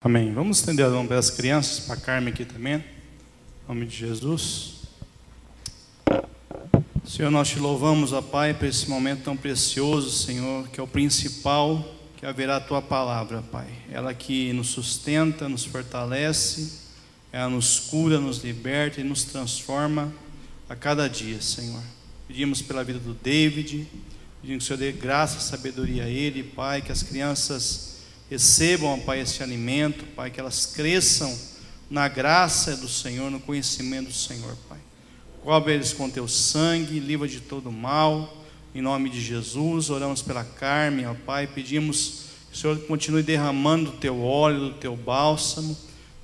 Amém. Vamos estender a mão para as crianças, para a Carmen aqui também. Em nome de Jesus. Senhor, nós te louvamos, ó Pai, por esse momento tão precioso, Senhor, que é o principal, que haverá a Tua palavra, Pai. Ela que nos sustenta, nos fortalece, ela nos cura, nos liberta e nos transforma a cada dia, Senhor. Pedimos pela vida do David, pedimos que o Senhor dê graça e sabedoria a ele, Pai, que as crianças recebam, Pai, esse alimento, Pai, que elas cresçam na graça do Senhor, no conhecimento do Senhor, Pai. Cobre eles com Teu sangue, livra de todo mal, em nome de Jesus. Oramos pela Carmen, ó Pai, pedimos que o Senhor continue derramando o Teu óleo, o Teu bálsamo,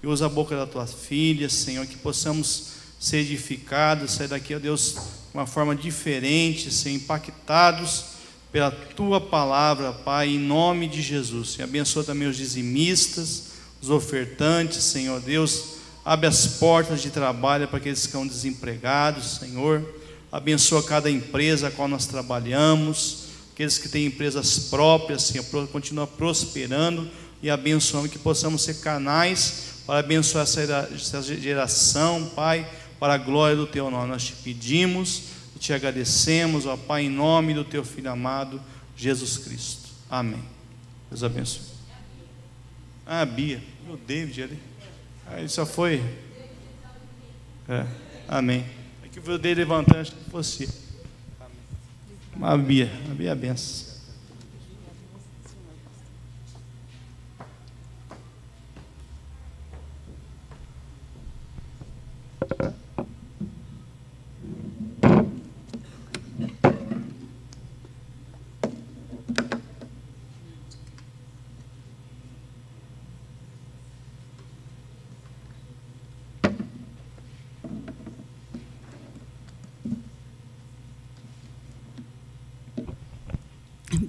e usa a boca da Tua filha, Senhor, que possamos ser edificados, sair daqui, ó Deus, de uma forma diferente, ser impactados pela Tua palavra, Pai, em nome de Jesus. E abençoa também os dizimistas, os ofertantes, Senhor Deus. Abre as portas de trabalho para aqueles que estão desempregados, Senhor. Abençoa cada empresa a qual nós trabalhamos, aqueles que têm empresas próprias, Senhor, continua prosperando e abençoando, que possamos ser canais para abençoar essa geração, Pai, para a glória do Teu nome. Nós te pedimos e te agradecemos, ó Pai, em nome do Teu Filho amado, Jesus Cristo. Amém. Deus abençoe. Ah, Bia, o David ali. Ele só foi. Amém. É que o dele levantando, acho que fosse. A Bia é a benção.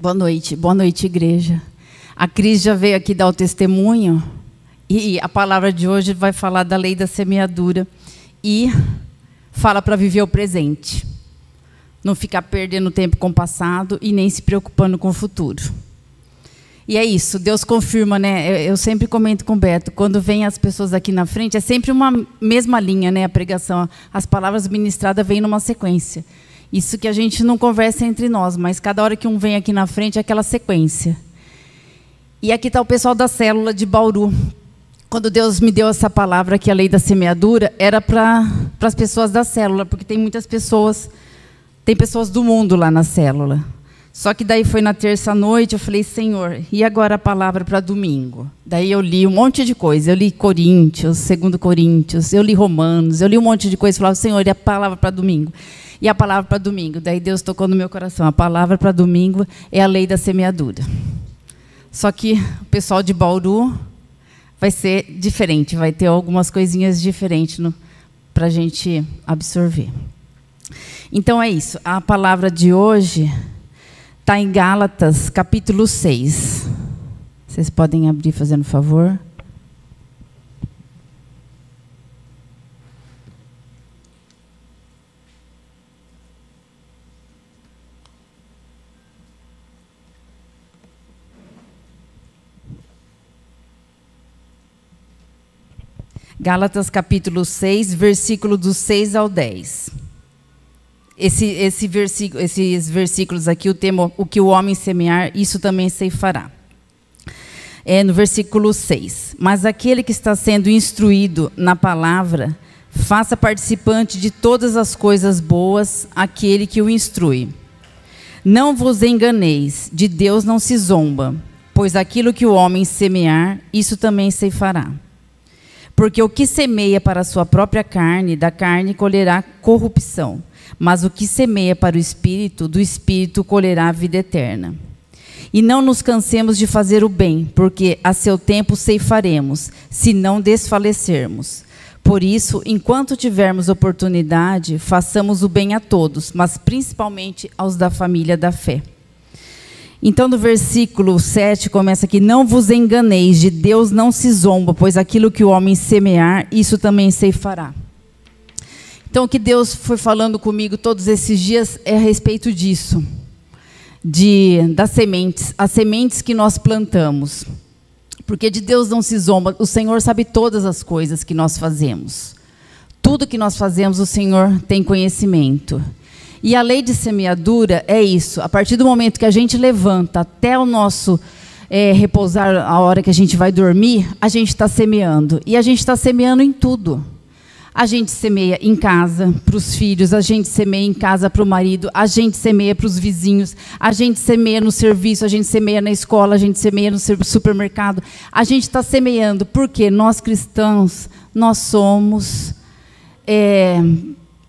Boa noite, igreja. A Cris já veio aqui dar o testemunho e a palavra de hoje vai falar da lei da semeadura e fala para viver o presente, não ficar perdendo tempo com o passado e nem se preocupando com o futuro. E é isso, Deus confirma, né? Eu sempre comento com o Beto, quando vem as pessoas aqui na frente, é sempre uma mesma linha, né? A pregação, as palavras ministradas vêm numa sequência. Isso que a gente não conversa entre nós, mas cada hora que um vem aqui na frente é aquela sequência. E aqui está o pessoal da célula de Bauru. Quando Deus me deu essa palavra, que a lei da semeadura, era para as pessoas da célula, porque tem muitas pessoas, tem pessoas do mundo lá na célula. Só que daí foi na terça-noite, eu falei, Senhor, e agora a palavra para domingo? Daí eu li um monte de coisa, eu li Coríntios, 2 Coríntios, eu li Romanos, eu li um monte de coisa, e falava, Senhor, e a palavra para domingo? E a palavra para domingo, daí Deus tocou no meu coração, a palavra para domingo é a lei da semeadura. Só que o pessoal de Bauru vai ser diferente, vai ter algumas coisinhas diferentes para a gente absorver. Então é isso, a palavra de hoje está em Gálatas, capítulo 6. Vocês podem abrir, fazendo favor. Gálatas capítulo 6, versículo do 6 ao 10. Esses versículos aqui, o tema, o que o homem semear, isso também ceifará. No versículo 6. Mas aquele que está sendo instruído na palavra, faça participante de todas as coisas boas aquele que o instrui. Não vos enganeis, de Deus não se zomba, pois aquilo que o homem semear, isso também ceifará. Porque o que semeia para a sua própria carne, da carne colherá corrupção. Mas o que semeia para o Espírito, do Espírito colherá a vida eterna. E não nos cansemos de fazer o bem, porque a seu tempo ceifaremos, se não desfalecermos. Por isso, enquanto tivermos oportunidade, façamos o bem a todos, mas principalmente aos da família da fé. Então, no versículo 7, começa aqui, não vos enganeis, de Deus não se zomba, pois aquilo que o homem semear, isso também ceifará. Então, o que Deus foi falando comigo todos esses dias é a respeito disso, das sementes, as sementes que nós plantamos. Porque de Deus não se zomba. O Senhor sabe todas as coisas que nós fazemos. Tudo que nós fazemos, o Senhor tem conhecimento. E a lei de semeadura é isso. A partir do momento que a gente levanta até o nosso repousar, a hora que a gente vai dormir, a gente está semeando. E a gente está semeando em tudo. A gente semeia em casa para os filhos, a gente semeia em casa para o marido, a gente semeia para os vizinhos, a gente semeia no serviço, a gente semeia na escola, a gente semeia no supermercado. A gente está semeando porque nós cristãos, nós somos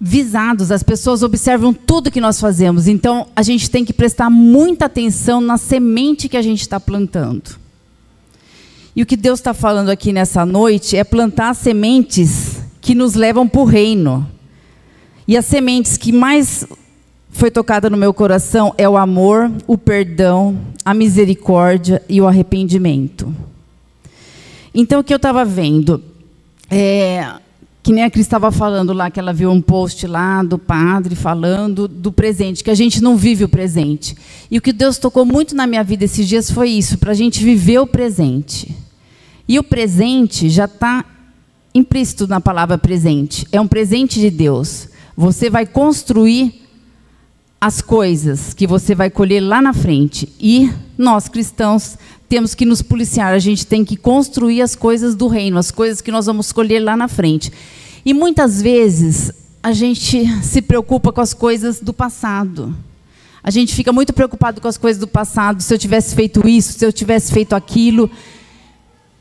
visados, as pessoas observam tudo que nós fazemos. Então, a gente tem que prestar muita atenção na semente que a gente está plantando. E o que Deus está falando aqui nessa noite é plantar sementes que nos levam para o reino. E as sementes que mais foi tocada no meu coração é o amor, o perdão, a misericórdia e o arrependimento. Então, o que eu estava vendo que nem a Cris estava falando lá, que ela viu um post lá do padre falando do presente, que a gente não vive o presente. E o que Deus tocou muito na minha vida esses dias foi isso, para a gente viver o presente. E o presente já está implícito na palavra presente. É um presente de Deus. Você vai construir as coisas que você vai colher lá na frente. E nós, cristãos, temos que nos policiar. A gente tem que construir as coisas do reino, as coisas que nós vamos colher lá na frente. E muitas vezes a gente se preocupa com as coisas do passado. A gente fica muito preocupado com as coisas do passado. Se eu tivesse feito isso, se eu tivesse feito aquilo.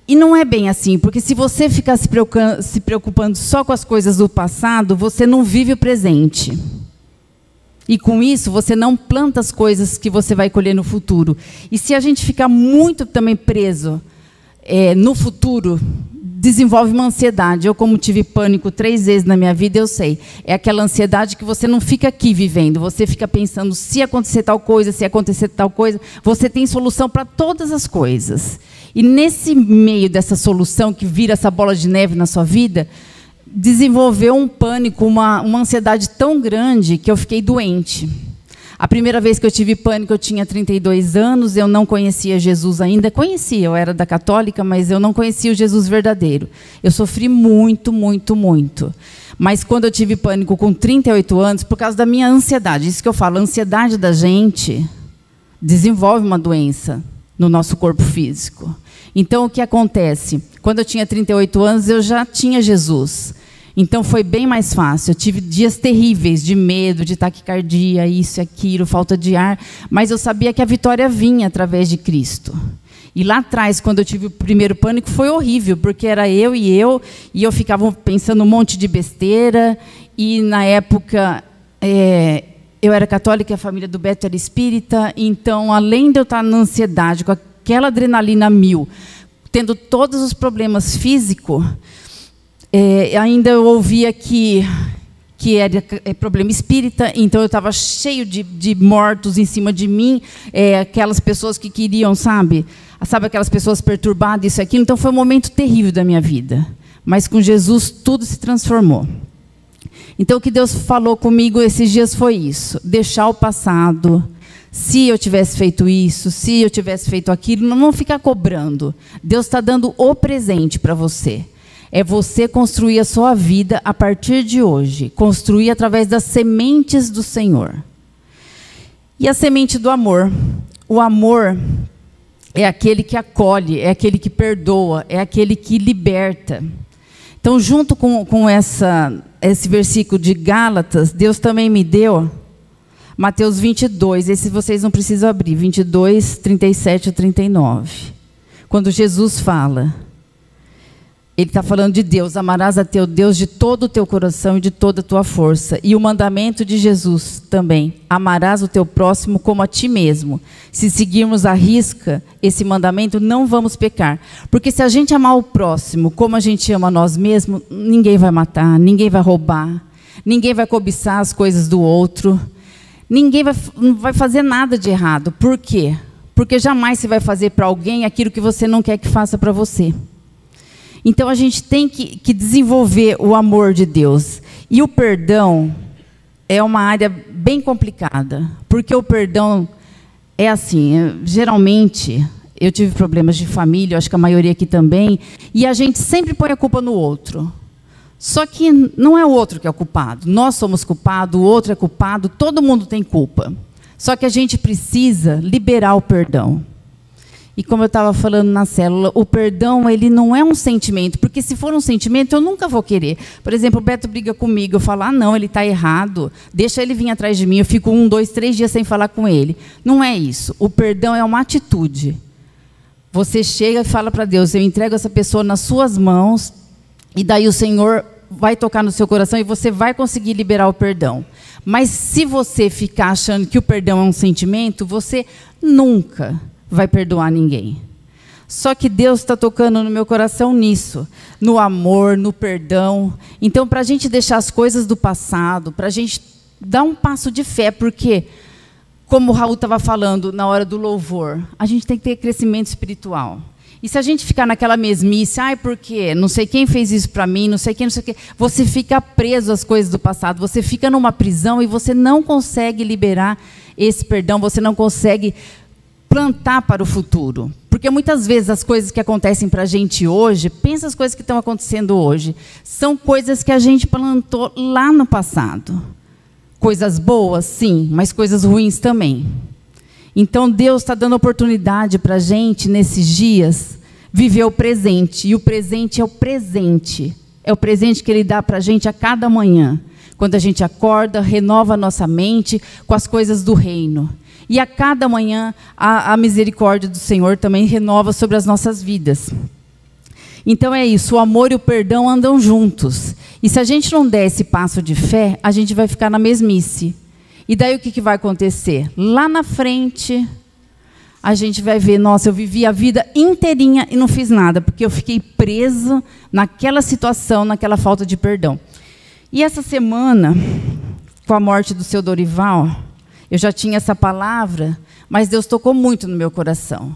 E não é bem assim, porque se você ficar se preocupando só com as coisas do passado, você não vive o presente. E com isso, você não planta as coisas que você vai colher no futuro. E se a gente ficar muito também preso no futuro, desenvolve uma ansiedade. Eu, como tive pânico 3 vezes na minha vida, eu sei. É aquela ansiedade que você não fica aqui vivendo. Você fica pensando, se acontecer tal coisa, se acontecer tal coisa. Você tem solução para todas as coisas. E nesse meio dessa solução, que vira essa bola de neve na sua vida, desenvolveu um pânico, uma ansiedade tão grande que eu fiquei doente. A primeira vez que eu tive pânico, eu tinha 32 anos, eu não conhecia Jesus ainda. Conhecia, eu era da católica, mas eu não conhecia o Jesus verdadeiro. Eu sofri muito, muito, muito. Mas quando eu tive pânico com 38 anos, por causa da minha ansiedade, isso que eu falo, a ansiedade da gente desenvolve uma doença no nosso corpo físico. Então, o que acontece? Quando eu tinha 38 anos, eu já tinha Jesus. Então, foi bem mais fácil. Eu tive dias terríveis de medo, de taquicardia, isso e aquilo, falta de ar. Mas eu sabia que a vitória vinha através de Cristo. E lá atrás, quando eu tive o primeiro pânico, foi horrível, porque era eu, e eu ficava pensando um monte de besteira. E, na época, eu era católica, a família do Beto era espírita. Então, além de eu estar na ansiedade, com aquela adrenalina 1000, tendo todos os problemas físicos, ainda eu ouvia que era problema espírita, então eu estava cheio de mortos em cima de mim, aquelas pessoas que queriam, sabe aquelas pessoas perturbadas, isso e aquilo. Então foi um momento terrível da minha vida. Mas com Jesus tudo se transformou. Então o que Deus falou comigo esses dias foi isso: deixar o passado. Se eu tivesse feito isso, se eu tivesse feito aquilo, não ficar cobrando. Deus está dando o presente para você. É você construir a sua vida a partir de hoje. Construir através das sementes do Senhor. E a semente do amor. O amor é aquele que acolhe, é aquele que perdoa, é aquele que liberta. Então, junto com esse versículo de Gálatas, Deus também me deu Mateus 22, esse vocês não precisam abrir, 22, 37 a 39. Quando Jesus fala, ele está falando de Deus: amarás a teu Deus de todo o teu coração e de toda a tua força. E o mandamento de Jesus também: amarás o teu próximo como a ti mesmo. Se seguirmos à risca esse mandamento, não vamos pecar. Porque se a gente amar o próximo como a gente ama nós mesmos, ninguém vai matar, ninguém vai roubar, ninguém vai cobiçar as coisas do outro. Ninguém não vai fazer nada de errado. Por quê? Porque jamais você vai fazer para alguém aquilo que você não quer que faça para você. Então, a gente tem que desenvolver o amor de Deus. E o perdão é uma área bem complicada. Porque o perdão é assim, geralmente, eu tive problemas de família, eu acho que a maioria aqui também, e a gente sempre põe a culpa no outro. Só que não é o outro que é o culpado. Nós somos culpados, o outro é culpado, todo mundo tem culpa. Só que a gente precisa liberar o perdão. E como eu estava falando na célula, o perdão, ele não é um sentimento, porque se for um sentimento, eu nunca vou querer. Por exemplo, o Beto briga comigo, eu falo, não, ele está errado, deixa ele vir atrás de mim, eu fico 1, 2, 3 dias sem falar com ele. Não é isso. O perdão é uma atitude. Você chega e fala para Deus, eu entrego essa pessoa nas suas mãos, e daí o Senhor vai tocar no seu coração e você vai conseguir liberar o perdão. Mas se você ficar achando que o perdão é um sentimento, você nunca vai perdoar ninguém. Só que Deus está tocando no meu coração nisso, no amor, no perdão. Então, para a gente deixar as coisas do passado, para a gente dar um passo de fé, porque, como o Raul estava falando na hora do louvor, a gente tem que ter crescimento espiritual. E se a gente ficar naquela mesmice, porque não sei quem fez isso para mim, não sei quem, você fica preso às coisas do passado, você fica numa prisão e você não consegue liberar esse perdão, você não consegue plantar para o futuro. Porque muitas vezes as coisas que acontecem para a gente hoje, pensa as coisas que estão acontecendo hoje, são coisas que a gente plantou lá no passado. Coisas boas, sim, mas coisas ruins também. Então, Deus está dando oportunidade para a gente, nesses dias, viver o presente. E o presente é o presente. É o presente que Ele dá para a gente a cada manhã. Quando a gente acorda, renova a nossa mente com as coisas do reino. E a cada manhã, a misericórdia do Senhor também renova sobre as nossas vidas. Então é isso, o amor e o perdão andam juntos. E se a gente não der esse passo de fé, a gente vai ficar na mesmice. E daí o que vai acontecer? Lá na frente, a gente vai ver, nossa, eu vivi a vida inteirinha e não fiz nada, porque eu fiquei preso naquela situação, naquela falta de perdão. E essa semana, com a morte do seu Dorival, eu já tinha essa palavra, mas Deus tocou muito no meu coração,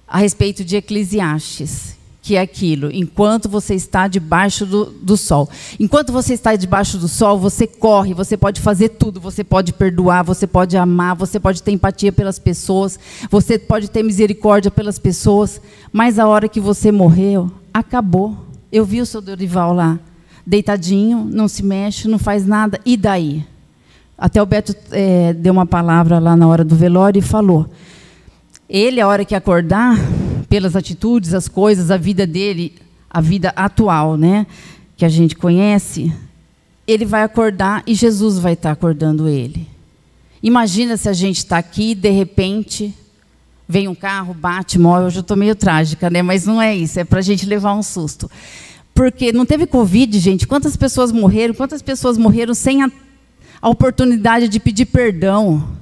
a respeito de Eclesiastes, que é aquilo, enquanto você está debaixo do sol. Enquanto você está debaixo do sol, você corre, você pode fazer tudo, você pode perdoar, você pode amar, você pode ter empatia pelas pessoas, você pode ter misericórdia pelas pessoas, mas a hora que você morreu, acabou. Eu vi o seu Dorival lá, deitadinho, não se mexe, não faz nada, e daí? Até o Beto deu uma palavra lá na hora do velório e falou, ele, a hora que acordar, pelas atitudes, as coisas, a vida dele, a vida atual, né, que a gente conhece, ele vai acordar e Jesus vai estar acordando ele. Imagina se a gente está aqui e, de repente, vem um carro, bate, morre. Hoje eu estou meio trágica, né, mas não é isso, é para a gente levar um susto. Porque não teve Covid, gente, quantas pessoas morreram sem a oportunidade de pedir perdão?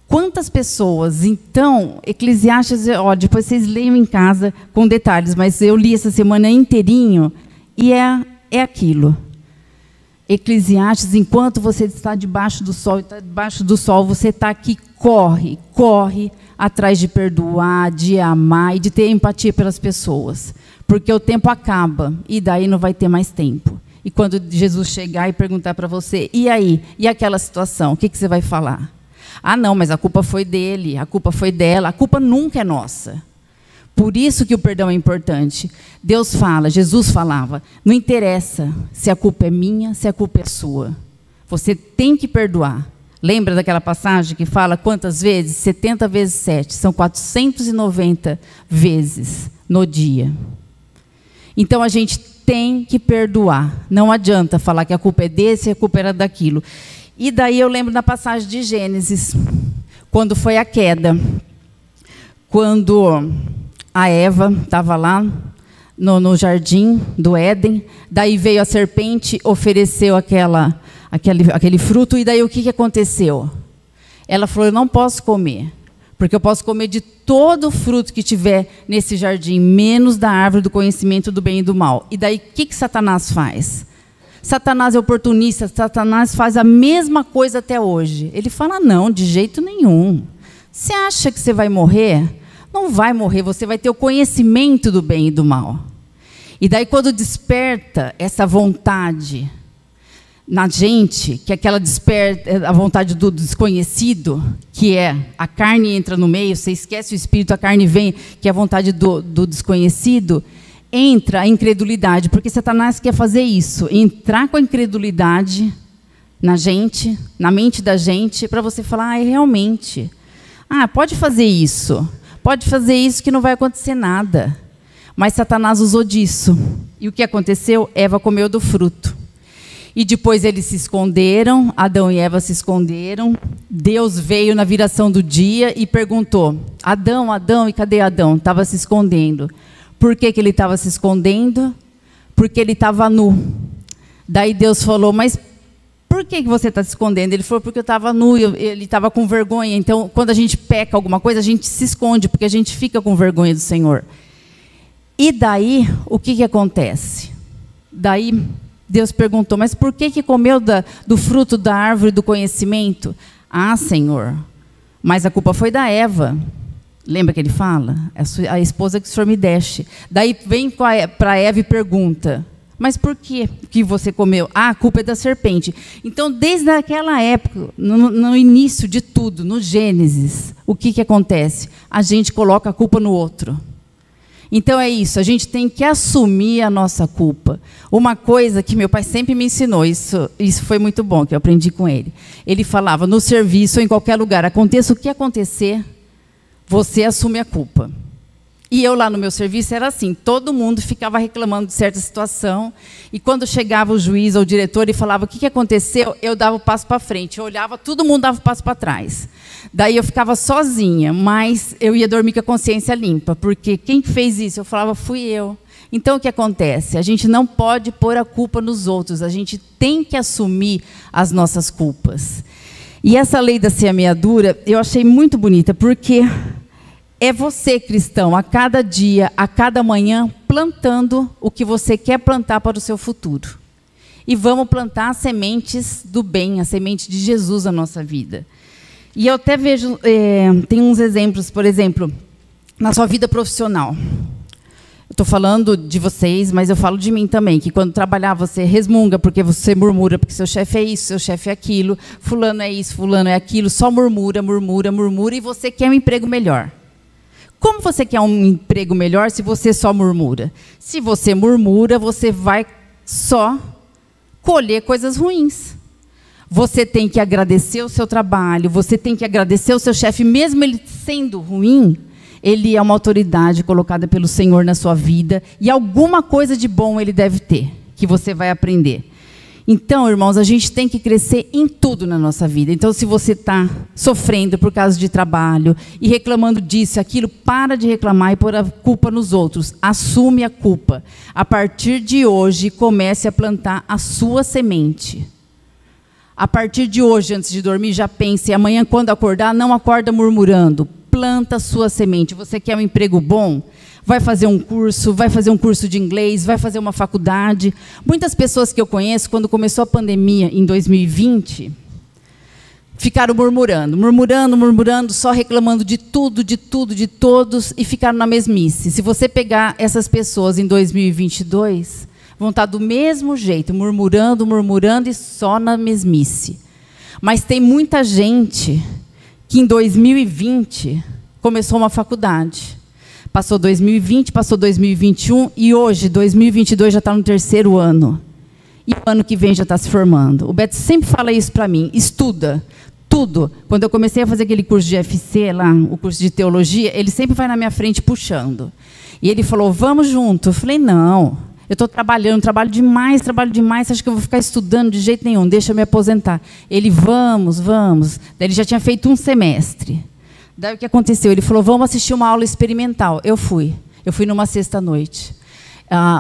Quantas pessoas? Então, Eclesiastes, depois vocês leiam em casa com detalhes, mas eu li essa semana inteirinho e é aquilo. Eclesiastes, enquanto você está debaixo do sol, você está aqui, corre atrás de perdoar, de amar e de ter empatia pelas pessoas. Porque o tempo acaba e daí não vai ter mais tempo. E quando Jesus chegar e perguntar para você, e aí? E aquela situação? O que você vai falar? Ah, não, mas a culpa foi dele, a culpa foi dela. A culpa nunca é nossa. Por isso que o perdão é importante. Deus fala, Jesus falava, não interessa se a culpa é minha, se a culpa é sua. Você tem que perdoar. Lembra daquela passagem que fala quantas vezes? 70 vezes 7, são 490 vezes no dia. Então a gente tem que perdoar. Não adianta falar que a culpa é desse e a culpa era daquilo. E daí eu lembro da passagem de Gênesis, quando foi a queda. Quando a Eva estava lá no jardim do Éden, daí veio a serpente, ofereceu aquele fruto, e daí o que aconteceu? Ela falou, eu não posso comer, porque eu posso comer de todo o fruto que tiver nesse jardim, menos da árvore do conhecimento do bem e do mal. E daí o que Satanás faz? Satanás é oportunista, Satanás faz a mesma coisa até hoje. Ele fala, não, de jeito nenhum. Você acha que você vai morrer? Não vai morrer, você vai ter o conhecimento do bem e do mal. E daí quando desperta essa vontade, na gente, que é aquela desperta a vontade do desconhecido, que é a carne entra no meio, você esquece o espírito, a carne vem, que é a vontade do desconhecido, entra a incredulidade, porque Satanás quer fazer isso, entrar com a incredulidade na gente, na mente da gente, para você falar, realmente, pode fazer isso que não vai acontecer nada. Mas Satanás usou disso. E o que aconteceu? Eva comeu do fruto. E depois eles se esconderam, Adão e Eva se esconderam. Deus veio na viração do dia e perguntou, Adão, Adão, e cadê Adão? Estava se escondendo. Por que ele estava se escondendo? Porque ele estava nu. Daí Deus falou, mas por que você está se escondendo? Ele falou, porque eu estava nu, ele estava com vergonha. Então, quando a gente peca alguma coisa, a gente se esconde, porque a gente fica com vergonha do Senhor. E daí, o que acontece? Daí, Deus perguntou, mas por que comeu do fruto da árvore do conhecimento? Senhor, mas a culpa foi da Eva. Lembra que ele fala? A esposa que o Senhor me deste. Daí vem para Eva e pergunta, mas por que você comeu? A culpa é da serpente. Então, desde aquela época, no início de tudo, no Gênesis, o que acontece? A gente coloca a culpa no outro. Então é isso, a gente tem que assumir a nossa culpa. Uma coisa que meu pai sempre me ensinou, isso foi muito bom, que eu aprendi com ele. Ele falava, no serviço ou em qualquer lugar, aconteça o que acontecer, você assume a culpa. E eu lá no meu serviço era assim, todo mundo ficava reclamando de certa situação, e quando chegava o juiz ou o diretor e falava o que aconteceu, eu dava o passo para frente, eu olhava, todo mundo dava o passo para trás. Daí eu ficava sozinha, mas eu ia dormir com a consciência limpa, porque quem fez isso? Eu falava, fui eu. Então o que acontece? A gente não pode pôr a culpa nos outros, a gente tem que assumir as nossas culpas. E essa lei da semeadura, eu achei muito bonita, porque é você, cristão, a cada dia, a cada manhã, plantando o que você quer plantar para o seu futuro. E vamos plantar as sementes do bem, a semente de Jesus na nossa vida. E eu até vejo, tem uns exemplos, por exemplo, na sua vida profissional. Eu estou falando de vocês, mas eu falo de mim também, que quando trabalhar você resmunga, porque você murmura, porque seu chefe é isso, seu chefe é aquilo, fulano é isso, fulano é aquilo, só murmura, murmura, murmura, e você quer um emprego melhor. Como você quer um emprego melhor se você só murmura? Se você murmura, você vai só colher coisas ruins. Você tem que agradecer o seu trabalho, você tem que agradecer o seu chefe, mesmo ele sendo ruim, ele é uma autoridade colocada pelo Senhor na sua vida, e alguma coisa de bom ele deve ter, que você vai aprender. Então, irmãos, a gente tem que crescer em tudo na nossa vida. Então, se você está sofrendo por causa de trabalho e reclamando disso, aquilo, para de reclamar e pôr a culpa nos outros. Assume a culpa. A partir de hoje, comece a plantar a sua semente. A partir de hoje, antes de dormir, já pense, amanhã, quando acordar, não acorda murmurando. Planta a sua semente. Você quer um emprego bom? Vai fazer um curso de inglês, vai fazer uma faculdade. Muitas pessoas que eu conheço, quando começou a pandemia em 2020, ficaram murmurando, murmurando, murmurando, só reclamando de tudo, de todos, e ficaram na mesmice. Se você pegar essas pessoas em 2022, vão estar do mesmo jeito, murmurando, murmurando e só na mesmice. Mas tem muita gente que em 2020 começou uma faculdade. Passou 2020, passou 2021 e hoje, 2022, já está no 3º ano. E o ano que vem já está se formando. O Beto sempre fala isso para mim, estuda tudo. Quando eu comecei a fazer aquele curso de FC, lá, o curso de teologia, ele sempre vai na minha frente puxando. E ele falou, vamos junto. Eu falei, não, eu estou trabalhando, trabalho demais, acho que eu vou ficar estudando de jeito nenhum, deixa eu me aposentar. Ele, vamos. Daí ele já tinha feito um semestre. Daí o que aconteceu? Ele falou, vamos assistir uma aula experimental. Eu fui numa sexta-noite.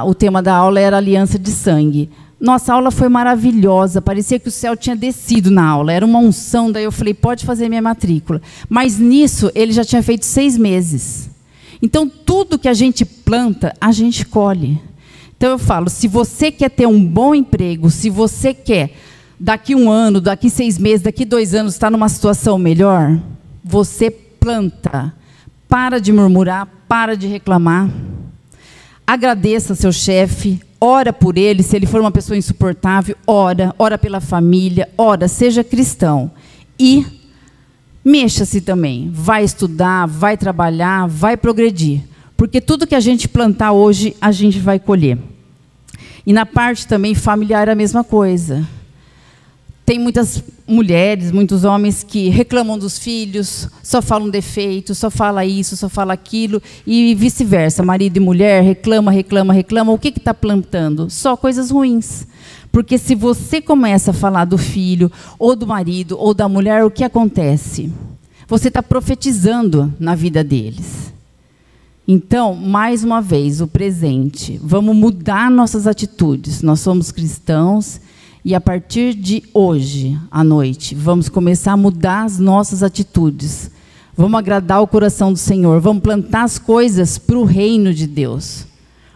O tema da aula era aliança de sangue. Nossa, a aula foi maravilhosa, parecia que o céu tinha descido na aula, era uma unção, daí eu falei, pode fazer minha matrícula. Mas nisso, ele já tinha feito 6 meses. Então, tudo que a gente planta, a gente colhe. Então, eu falo, se você quer ter um bom emprego, se você quer, daqui 1 ano, daqui 6 meses, daqui 2 anos, estar numa situação melhor, você planta. Para de murmurar, para de reclamar. Agradeça seu chefe, ora por ele, se ele for uma pessoa insuportável, ora pela família, seja cristão. E mexa-se também, vai estudar, vai trabalhar, vai progredir. Porque tudo que a gente plantar hoje, a gente vai colher. E na parte também familiar, a mesma coisa. Tem muitas mulheres, muitos homens que reclamam dos filhos, só falam defeito, só fala isso, só fala aquilo, e vice-versa, marido e mulher, reclama. O que está plantando? Só coisas ruins. Porque se você começa a falar do filho, ou do marido, ou da mulher, o que acontece? Você está profetizando na vida deles. Então, mais uma vez, o presente. Vamos mudar nossas atitudes. Nós somos cristãos e, a partir de hoje, à noite, vamos começar a mudar as nossas atitudes. Vamos agradar o coração do Senhor. Vamos plantar as coisas para o reino de Deus.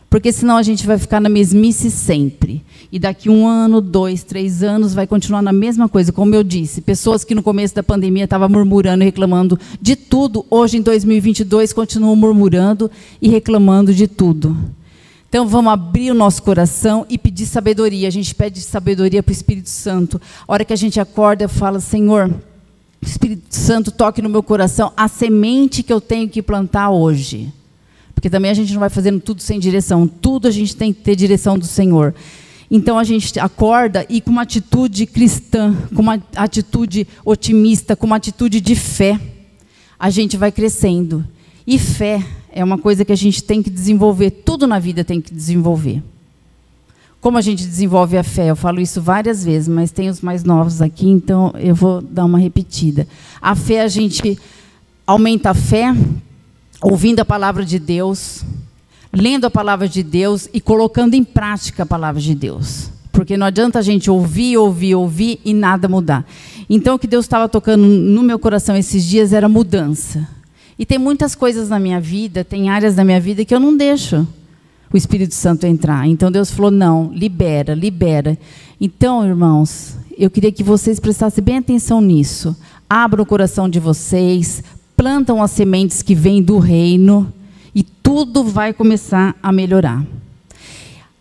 Porque senão a gente vai ficar na mesmice sempre. E daqui 1 ano, 2, 3 anos, vai continuar na mesma coisa. Como eu disse, pessoas que no começo da pandemia estavam murmurando e reclamando de tudo, hoje em 2022 continuam murmurando e reclamando de tudo. Então vamos abrir o nosso coração e pedir sabedoria. A gente pede sabedoria para o Espírito Santo. A hora que a gente acorda, eu falo, Senhor, Espírito Santo, toque no meu coração a semente que eu tenho que plantar hoje. Porque também a gente não vai fazendo tudo sem direção. Tudo a gente tem que ter direção do Senhor. Então a gente acorda e com uma atitude cristã, com uma atitude otimista, com uma atitude de fé, a gente vai crescendo. E fé é uma coisa que a gente tem que desenvolver. Tudo na vida tem que desenvolver. Como a gente desenvolve a fé? Eu falo isso várias vezes, mas tem os mais novos aqui, então eu vou dar uma repetida. A fé, a gente aumenta a fé ouvindo a palavra de Deus, lendo a palavra de Deus e colocando em prática a palavra de Deus. Porque não adianta a gente ouvir e nada mudar. Então, o que Deus estava tocando no meu coração esses dias era mudança. E tem muitas coisas na minha vida, tem áreas da minha vida que eu não deixo o Espírito Santo entrar. Então, Deus falou, não, libera. Então, irmãos, eu queria que vocês prestassem bem atenção nisso. Abram o coração de vocês, plantam as sementes que vêm do reino e tudo vai começar a melhorar.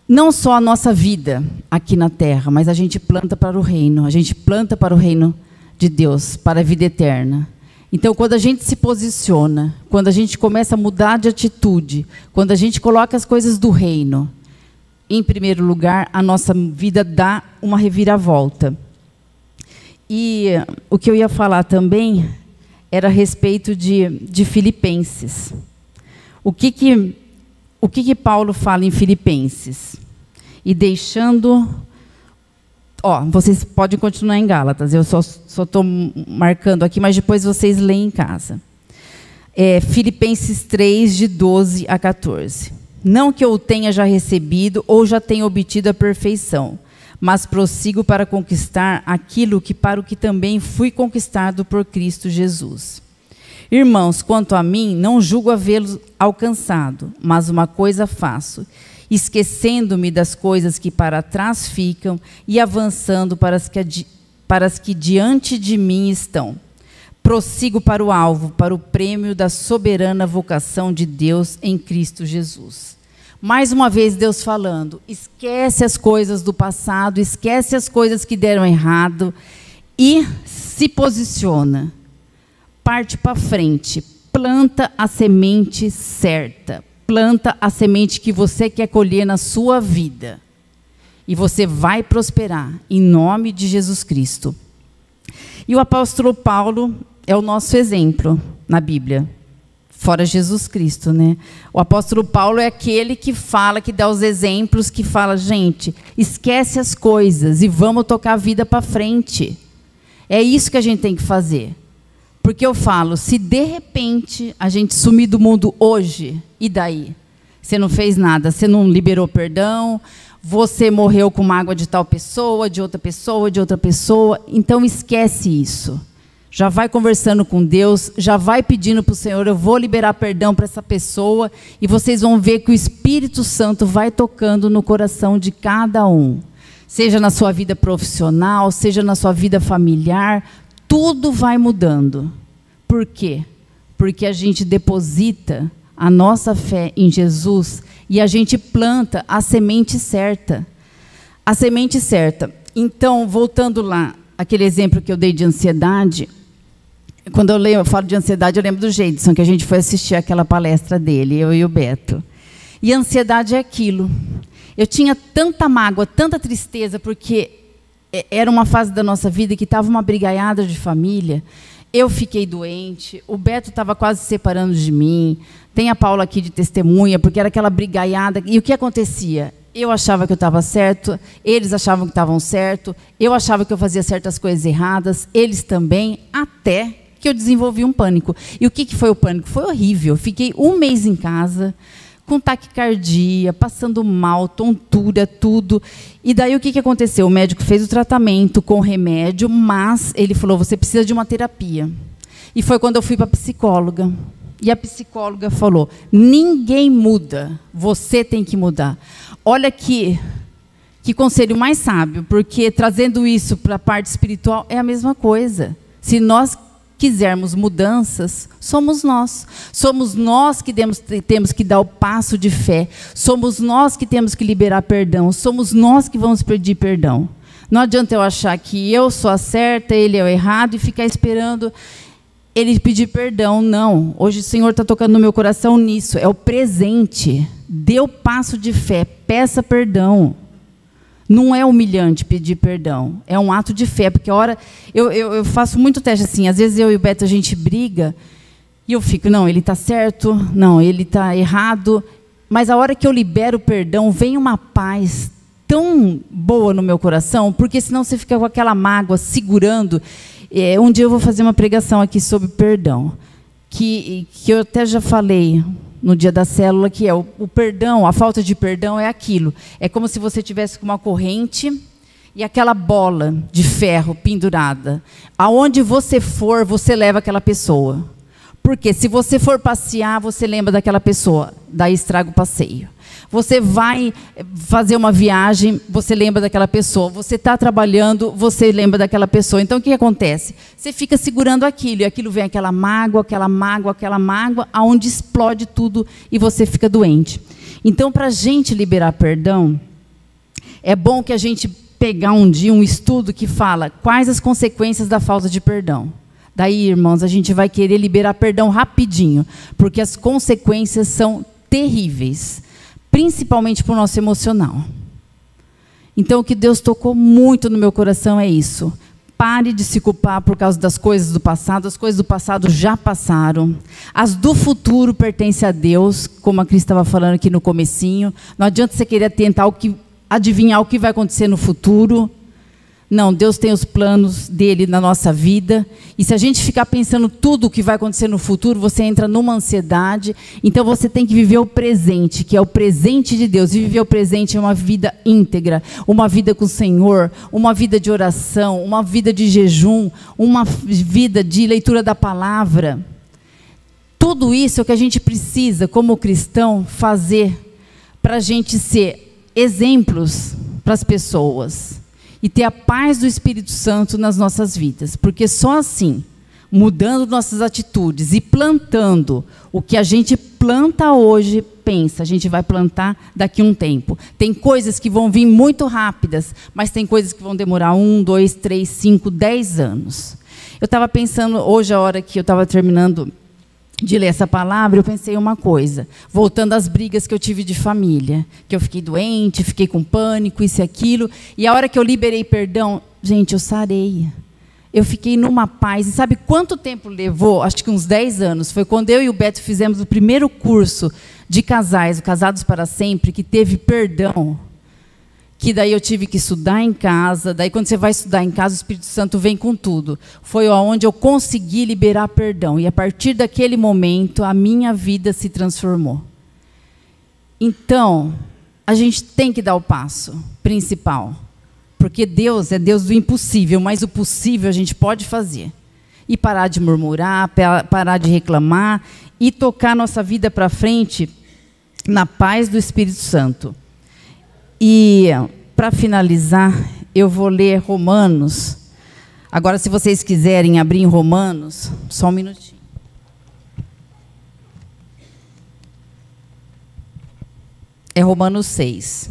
Não só a nossa vida aqui na terra, mas a gente planta para o reino. A gente planta para o reino de Deus, para a vida eterna. Então, quando a gente se posiciona, quando a gente começa a mudar de atitude, quando a gente coloca as coisas do reino em primeiro lugar, a nossa vida dá uma reviravolta. E o que eu ia falar também era a respeito de Filipenses. O que Paulo fala em Filipenses? E deixando... vocês podem continuar em Gálatas, eu só estou marcando aqui, mas depois vocês leem em casa. Filipenses 3, de 12 a 14. Não que eu o tenha já recebido ou já tenha obtido a perfeição, mas prossigo para conquistar aquilo que para o que também fui conquistado por Cristo Jesus. Irmãos, quanto a mim, não julgo havê-lo alcançado, mas uma coisa faço, esquecendo-me das coisas que para trás ficam e avançando para as que diante de mim estão. Prossigo para o alvo, para o prêmio da soberana vocação de Deus em Cristo Jesus. Mais uma vez Deus falando, esquece as coisas do passado, esquece as coisas que deram errado e se posiciona. Parte para frente, planta a semente certa, planta a semente que você quer colher na sua vida. E você vai prosperar, em nome de Jesus Cristo. E o apóstolo Paulo é o nosso exemplo na Bíblia. Fora Jesus Cristo, né? O apóstolo Paulo é aquele que fala, que dá os exemplos, que fala, gente, esquece as coisas e vamos tocar a vida para frente. É isso que a gente tem que fazer. Porque eu falo, se de repente a gente sumir do mundo hoje, e daí? Você não fez nada, você não liberou perdão, você morreu com mágoa de tal pessoa, de outra pessoa, de outra pessoa, então esquece isso. Já vai conversando com Deus, já vai pedindo para o Senhor, eu vou liberar perdão para essa pessoa, e vocês vão ver que o Espírito Santo vai tocando no coração de cada um. Seja na sua vida profissional, seja na sua vida familiar, tudo vai mudando. Por quê? Porque a gente deposita a nossa fé em Jesus E a gente planta a semente certa. A semente certa. Então, voltando lá, aquele exemplo que eu dei de ansiedade, quando eu falo de ansiedade, eu lembro do Jeidson, que a gente foi assistir aquela palestra dele, eu e o Beto. E a ansiedade é aquilo. Eu tinha tanta mágoa, tanta tristeza, porque era uma fase da nossa vida que estava uma brigaiada de família. Eu fiquei doente, o Beto estava quase se separando de mim, tem a Paula aqui de testemunha, porque era aquela brigaiada. E o que acontecia? Eu achava que eu estava certo, eles achavam que estavam certo, eu achava que eu fazia certas coisas erradas, eles também, até que eu desenvolvi um pânico. E o que foi o pânico? Foi horrível. Fiquei um mês em casa, com taquicardia, passando mal, tontura, tudo. E daí o que aconteceu? O médico fez o tratamento com remédio, mas ele falou, você precisa de uma terapia. E foi quando eu fui para a psicóloga. E a psicóloga falou, ninguém muda, você tem que mudar. Olha que conselho mais sábio, porque trazendo isso para a parte espiritual é a mesma coisa. Se nós quisermos mudanças, somos nós. Somos nós que temos que dar o passo de fé. Somos nós que temos que liberar perdão. Somos nós que vamos pedir perdão. Não adianta eu achar que eu sou a certa, ele é o errado e ficar esperando ele pedir perdão. Não. Hoje o Senhor está tocando no meu coração nisso. É o presente. Dê o passo de fé. Peça perdão. Não é humilhante pedir perdão, é um ato de fé, porque a hora eu faço muito teste assim, às vezes eu e o Beto a gente briga e eu fico, não, ele está certo, não, ele está errado, mas a hora que eu libero o perdão, vem uma paz tão boa no meu coração, porque senão você fica com aquela mágoa segurando. Um dia eu vou fazer uma pregação aqui sobre perdão, que eu até já falei no dia da célula, que é o perdão, a falta de perdão é aquilo. É como se você tivesse com uma corrente e aquela bola de ferro pendurada. Aonde você for, você leva aquela pessoa. Porque se você for passear, você lembra daquela pessoa, daí estraga o passeio. Você vai fazer uma viagem, você lembra daquela pessoa. Você está trabalhando, você lembra daquela pessoa. Então, o que acontece? Você fica segurando aquilo, e aquilo vem aquela mágoa, aonde explode tudo e você fica doente. Então, para a gente liberar perdão, é bom que a gente pegar um dia um estudo que fala quais as consequências da falta de perdão. Daí, irmãos, a gente vai querer liberar perdão rapidinho, porque as consequências são terríveis. Principalmente para o nosso emocional. Então, o que Deus tocou muito no meu coração é isso. Pare de se culpar por causa das coisas do passado. As coisas do passado já passaram. As do futuro pertencem a Deus, como a Cris estava falando aqui no comecinho. Não adianta você querer tentar adivinhar o que vai acontecer no futuro. Não, Deus tem os planos dele na nossa vida. E se a gente ficar pensando tudo o que vai acontecer no futuro, você entra numa ansiedade. Então você tem que viver o presente, que é o presente de Deus. E viver o presente é uma vida íntegra, uma vida com o Senhor, uma vida de oração, uma vida de jejum, uma vida de leitura da palavra. Tudo isso é o que a gente precisa, como cristão, fazer para a gente ser exemplos para as pessoas. E ter a paz do Espírito Santo nas nossas vidas. Porque só assim, mudando nossas atitudes e plantando o que a gente planta hoje, pensa, a gente vai plantar daqui a um tempo. Tem coisas que vão vir muito rápidas, mas tem coisas que vão demorar 1, 2, 3, 5, 10 anos. Eu estava pensando, hoje, a hora que eu estava terminando de ler essa palavra, eu pensei uma coisa, voltando às brigas que eu tive de família, que eu fiquei doente, fiquei com pânico, isso e aquilo, e a hora que eu liberei perdão, gente, eu sarei. Eu fiquei numa paz, e sabe quanto tempo levou? Acho que uns 10 anos, foi quando eu e o Beto fizemos o primeiro curso de casais, o Casados para Sempre, que teve perdão, que daí eu tive que estudar em casa, daí quando você vai estudar em casa, o Espírito Santo vem com tudo. Foi onde eu consegui liberar perdão, e a partir daquele momento, a minha vida se transformou. Então, a gente tem que dar o passo principal, porque Deus é Deus do impossível, mas o possível a gente pode fazer. E parar de murmurar, parar de reclamar, e tocar nossa vida para frente na paz do Espírito Santo. E, para finalizar, eu vou ler Romanos. Agora, se vocês quiserem abrir em Romanos, só um minutinho. É Romanos 6.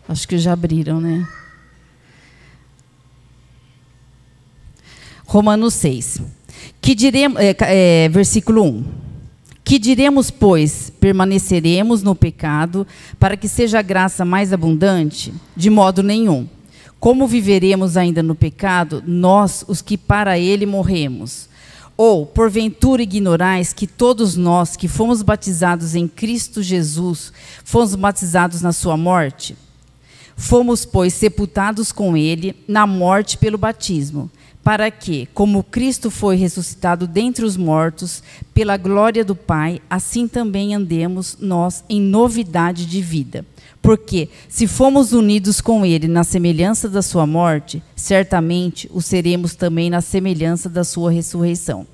Acho que já abriram, né? Romanos 6. Que diremos, versículo 1. Que diremos, pois, permaneceremos no pecado para que seja a graça mais abundante? De modo nenhum. Como viveremos ainda no pecado, nós, os que para ele morremos? Ou, porventura, ignorais que todos nós que fomos batizados em Cristo Jesus, fomos batizados na sua morte? Fomos, pois, sepultados com ele na morte pelo batismo, para que, como Cristo foi ressuscitado dentre os mortos, pela glória do Pai, assim também andemos nós em novidade de vida. Porque, se fomos unidos com ele na semelhança da sua morte, certamente o seremos também na semelhança da sua ressurreição.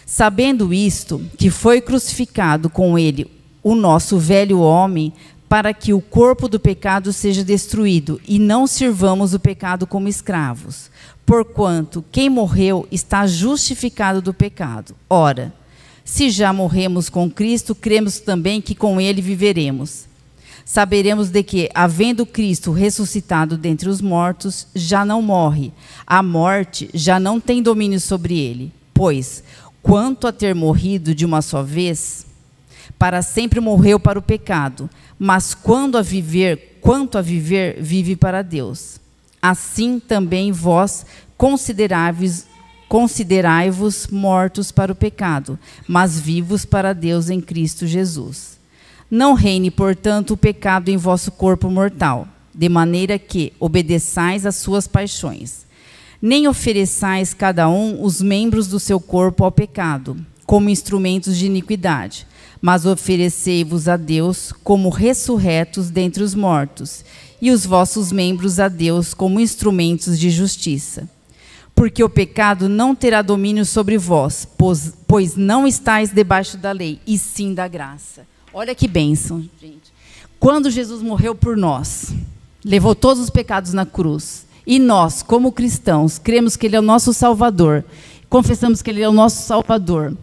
Sabendo isto, que foi crucificado com ele o nosso velho homem, para que o corpo do pecado seja destruído, e não sirvamos o pecado como escravos. Porquanto quem morreu está justificado do pecado. Ora, se já morremos com Cristo, cremos também que com ele viveremos. Saberemos de que, havendo Cristo ressuscitado dentre os mortos, já não morre. A morte já não tem domínio sobre ele. Pois, quanto a ter morrido de uma só vez, para sempre morreu para o pecado, mas quanto a viver, vive para Deus. Assim também vós considerai-vos mortos para o pecado, mas vivos para Deus em Cristo Jesus. Não reine, portanto, o pecado em vosso corpo mortal, de maneira que obedeçais às suas paixões. Nem ofereçais cada um os membros do seu corpo ao pecado, como instrumentos de iniquidade, mas oferecei-vos a Deus como ressurretos dentre os mortos, e os vossos membros a Deus como instrumentos de justiça. Porque o pecado não terá domínio sobre vós, pois não estáis debaixo da lei, e sim da graça. Olha que bênção, gente. Quando Jesus morreu por nós, levou todos os pecados na cruz, e nós, como cristãos, cremos que ele é o nosso Salvador, confessamos que ele é o nosso Salvador,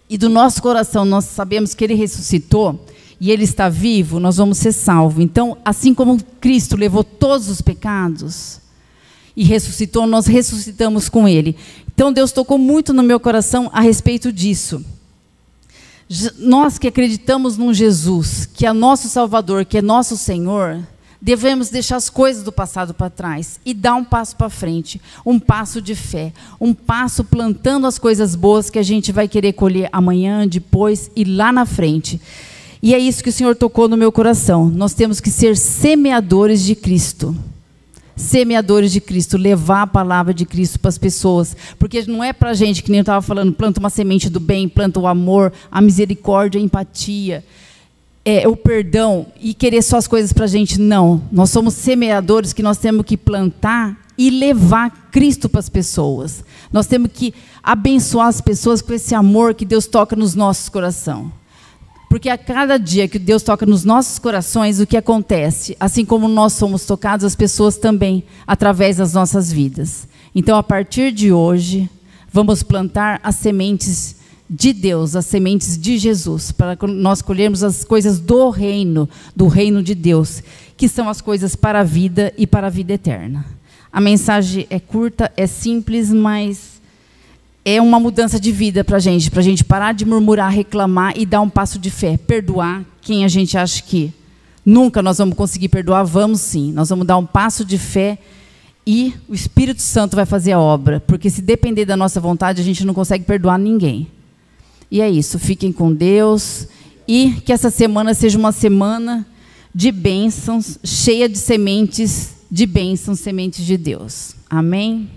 e do nosso coração nós sabemos que ele ressuscitou e ele está vivo, nós vamos ser salvos. Então, assim como Cristo levou todos os pecados e ressuscitou, nós ressuscitamos com ele. Então, Deus tocou muito no meu coração a respeito disso. Nós que acreditamos num Jesus, que é nosso Salvador, que é nosso Senhor, devemos deixar as coisas do passado para trás e dar um passo para frente, um passo de fé, um passo plantando as coisas boas que a gente vai querer colher amanhã, depois e lá na frente. E é isso que o Senhor tocou no meu coração. Nós temos que ser semeadores de Cristo. Semeadores de Cristo, levar a palavra de Cristo para as pessoas. Porque não é para a gente, que nem eu estava falando, planta uma semente do bem, planta o amor, a misericórdia, a empatia, o perdão e querer só as coisas para a gente. Não, nós somos semeadores que nós temos que plantar e levar Cristo para as pessoas. Nós temos que abençoar as pessoas com esse amor que Deus toca nos nossos corações. Porque a cada dia que Deus toca nos nossos corações, o que acontece? Assim como nós somos tocados, as pessoas também, através das nossas vidas. Então, a partir de hoje, vamos plantar as sementes de Deus, as sementes de Jesus, para nós colhermos as coisas do reino de Deus, que são as coisas para a vida e para a vida eterna. A mensagem é curta, é simples, mas é uma mudança de vida para a gente parar de murmurar, reclamar e dar um passo de fé, perdoar quem a gente acha que nunca nós vamos conseguir perdoar. Vamos sim, nós vamos dar um passo de fé e o Espírito Santo vai fazer a obra, porque se depender da nossa vontade, a gente não consegue perdoar ninguém. E é isso, fiquem com Deus e que essa semana seja uma semana de bênçãos, cheia de sementes de bênçãos, sementes de Deus. Amém?